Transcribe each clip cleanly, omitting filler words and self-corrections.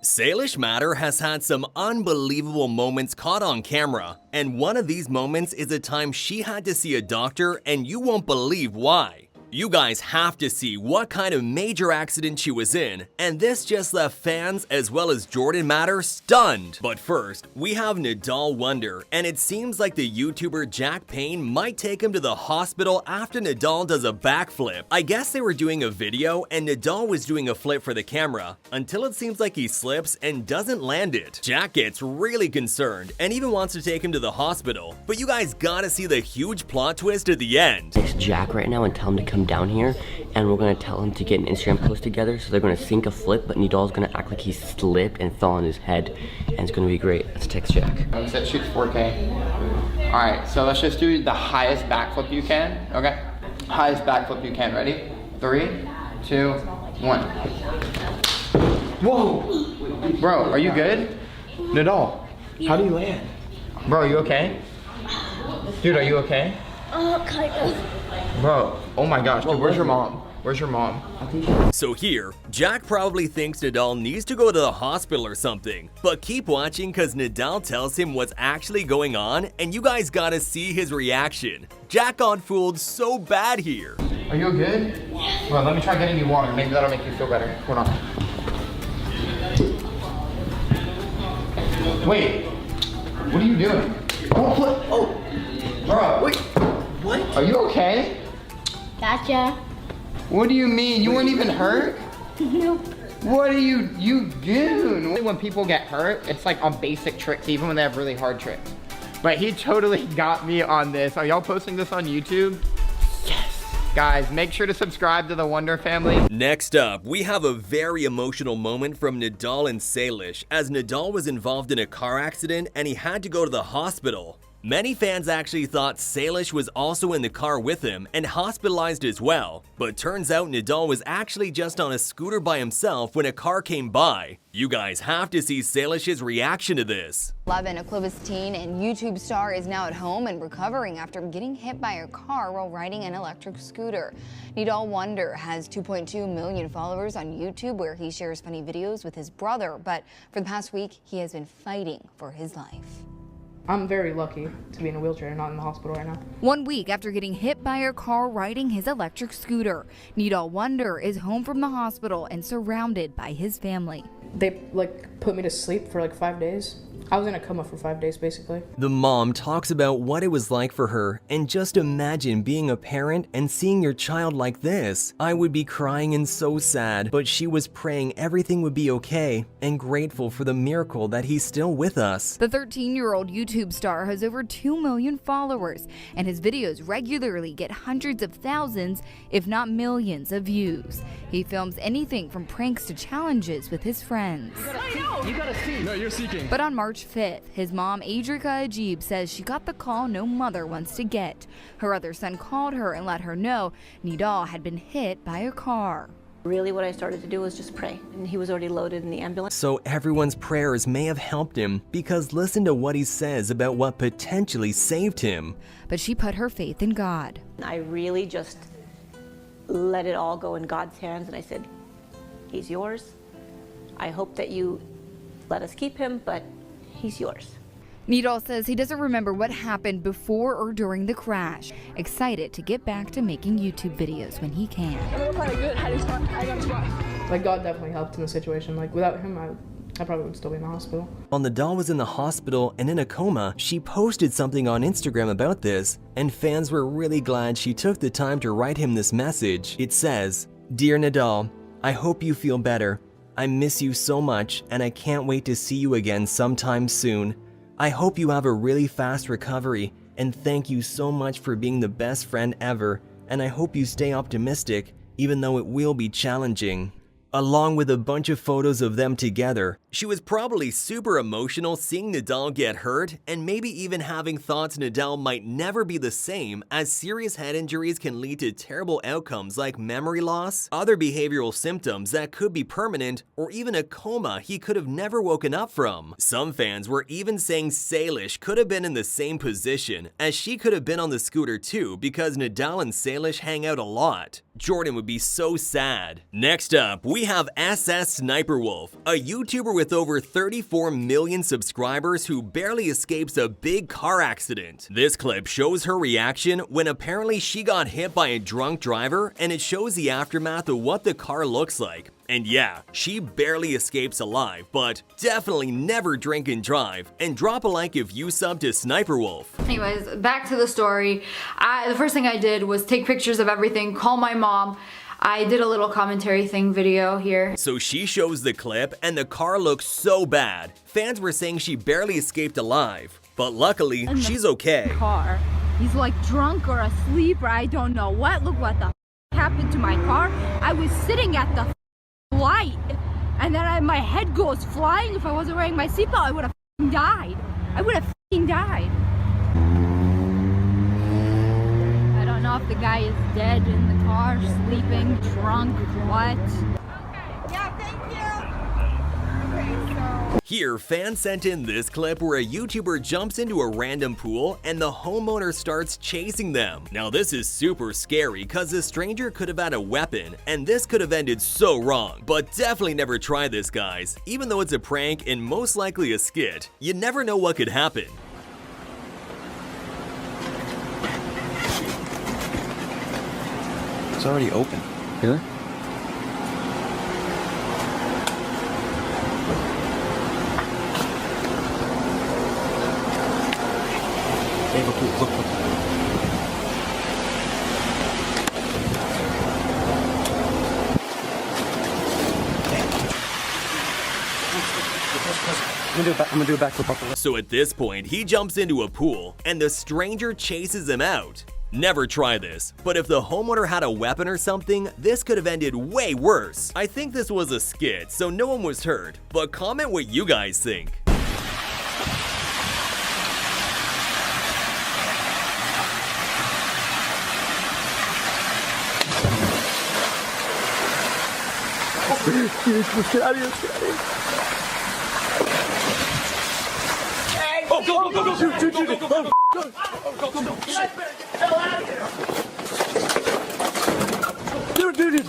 Salish Matter has had some unbelievable moments caught on camera, and one of these moments is a time she had to see a doctor and you won't believe why. You guys have to see what kind of major accident she was in, and this just left fans as well as Jordan Matter stunned. But first, we have Nidal Wonder, and it seems like the YouTuber Jack Payne might take him to the hospital after Nidal does a backflip. I guess they were doing a video and Nidal was doing a flip for the camera, until it seems like he slips and doesn't land it. Jack gets really concerned and even wants to take him to the hospital, but you guys gotta see the huge plot twist at the end. Text Jack right now and tell him to come down here, and we're gonna tell him to get an Instagram post together. So they're gonna sync a flip, but Nidal's gonna act like he slipped and fell on his head, and it's gonna be great. Let's text Jack. It said shoots 4K. All right, so let's just do the highest backflip you can. Okay, highest backflip you can. Ready? 3, 2, 1. Whoa, bro, are you good? Nidal, how do you land? Bro, are you okay? Dude, are you okay? Kind of. Bro, oh my gosh, dude, where's your mom? Where's your mom? So here, Jack probably thinks Nidal needs to go to the hospital or something, but keep watching cause Nidal tells him what's actually going on and you guys gotta see his reaction. Jack got fooled so bad here. Are you good? Well, let me try getting you water, maybe that'll make you feel better. Hold on. Wait, what are you doing? Oh, bro, wait. What? Are you okay? Gotcha. What do you mean? You weren't even hurt? Nope. What are you doing? When people get hurt, it's like on basic tricks, even when they have really hard tricks. But he totally got me on this. Are y'all posting this on YouTube? Yes. Guys, make sure to subscribe to the Wonder family. Next up, we have a very emotional moment from Nidal and Salish, as Nidal was involved in a car accident and he had to go to the hospital. Many fans actually thought Salish was also in the car with him and hospitalized as well, but turns out Nidal was actually just on a scooter by himself when a car came by. You guys have to see Salish's reaction to this. 11, a Clovis teen and YouTube star is now at home and recovering after getting hit by a car while riding an electric scooter. Nidal Wonder has 2.2 million followers on YouTube where he shares funny videos with his brother, but for the past week he has been fighting for his life. I'm very lucky to be in a wheelchair and not in the hospital right now. 1 week after getting hit by a car riding his electric scooter, Nidal Wonder is home from the hospital and surrounded by his family. They put me to sleep for 5 days. I was in a coma for 5 days basically. The mom talks about what it was like for her, and just imagine being a parent and seeing your child like this. I would be crying and so sad, but she was praying everything would be okay and grateful for the miracle that he's still with us. The 13-year-old YouTube star has over 2 million followers, and his videos regularly get hundreds of thousands, if not millions, of views. He films anything from pranks to challenges with his friends. You gotta see. No, you're seeking. But on March 5th, his mom, Adrika Ajib, says she got the call no mother wants to get. Her other son called her and let her know Nidal had been hit by a car. Really what I started to do was just pray, and he was already loaded in the ambulance. So everyone's prayers may have helped him, because listen to what he says about what potentially saved him. But she put her faith in God. I really just let it all go in God's hands, and I said, he's yours. I hope that you let us keep him, but he's yours. Nidal says he doesn't remember what happened before or during the crash. Excited to get back to making YouTube videos when he can. God definitely helped in the situation. Without him, I probably would still be in the hospital. While Nidal was in the hospital and in a coma, she posted something on Instagram about this, and fans were really glad she took the time to write him this message. It says, "Dear Nidal, I hope you feel better. I miss you so much, and I can't wait to see you again sometime soon. I hope you have a really fast recovery, and thank you so much for being the best friend ever, and I hope you stay optimistic, even though it will be challenging." Along with a bunch of photos of them together. She was probably super emotional seeing Nidal get hurt, and maybe even having thoughts Nidal might never be the same, as serious head injuries can lead to terrible outcomes like memory loss, other behavioral symptoms that could be permanent, or even a coma he could have never woken up from. Some fans were even saying Salish could have been in the same position, as she could have been on the scooter too, because Nidal and Salish hang out a lot. Jordan would be so sad. Next up, we we have SSSniperWolf, a YouTuber with over 34 million subscribers who barely escapes a big car accident. This clip shows her reaction when apparently she got hit by a drunk driver, and it shows the aftermath of what the car looks like. And yeah, she barely escapes alive, but definitely never drink and drive. And drop a like if you sub to SSniperWolf. Anyways, back to the story. The first thing I did was take pictures of everything, call my mom. I did a little commentary thing video here. So she shows the clip, and the car looks so bad. Fans were saying she barely escaped alive, but luckily, she's okay. Car. He's like drunk or asleep, or I don't know what. Look what the happened to my car. I was sitting at the light, and then my head goes flying. If I wasn't wearing my seatbelt, I would have died. I would have died. I don't know if the guy is dead in the car, sleeping, drunk, what. Okay, yeah, thank you. Okay, so... Here, fans sent in this clip where a YouTuber jumps into a random pool and the homeowner starts chasing them. Now this is super scary because the stranger could have had a weapon, and this could have ended so wrong. But definitely never try this, guys. Even though it's a prank and most likely a skit, you never know what could happen. It's already open. Really? Look. I'm gonna do a backflip off the left. So at this point, he jumps into a pool and the stranger chases him out. Never try this, but if the homeowner had a weapon or something, this could have ended way worse. I think this was a skit, so no one was hurt, but comment what you guys think. Get out of here. Oh, go. Shoot. Dude.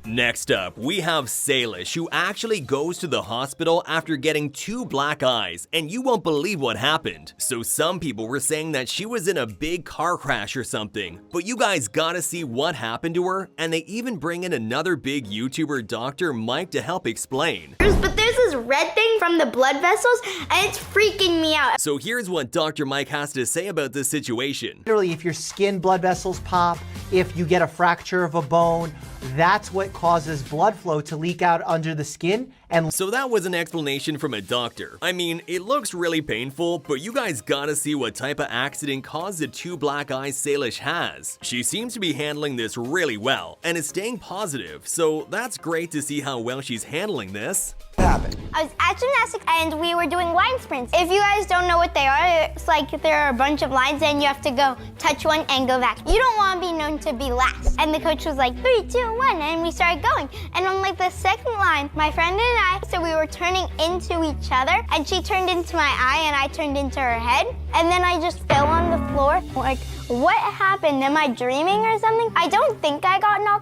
Next up, we have Salish, who actually goes to the hospital after getting 2 black eyes, and you won't believe what happened. So some people were saying that she was in a big car crash or something, but you guys gotta see what happened to her, and they even bring in another big YouTuber, Dr. Mike, to help explain. But there's this red thing from the blood vessels, and it's freaking me out. So here's what Dr. Mike has to say about this situation. Literally, if your skin blood vessels pop, if you get a fracture of a bone, that's what causes blood flow to leak out under the skin. And so that was an explanation from a doctor. I mean, it looks really painful, but you guys gotta see what type of accident caused the 2 black eyes Salish has. She seems to be handling this really well and is staying positive, so that's great to see how well she's handling this. I was at gymnastics and we were doing line sprints. If you guys don't know what they are, it's like there are a bunch of lines and you have to go touch one and go back. You don't want to be known to be last. And the coach was like, 3, 2, 1, and we started going. And on like the second line, my friend and I, so we were turning into each other, and she turned into my eye and I turned into her head. And then I just fell on the floor. Like, what happened? Am I dreaming or something? I don't think I got knocked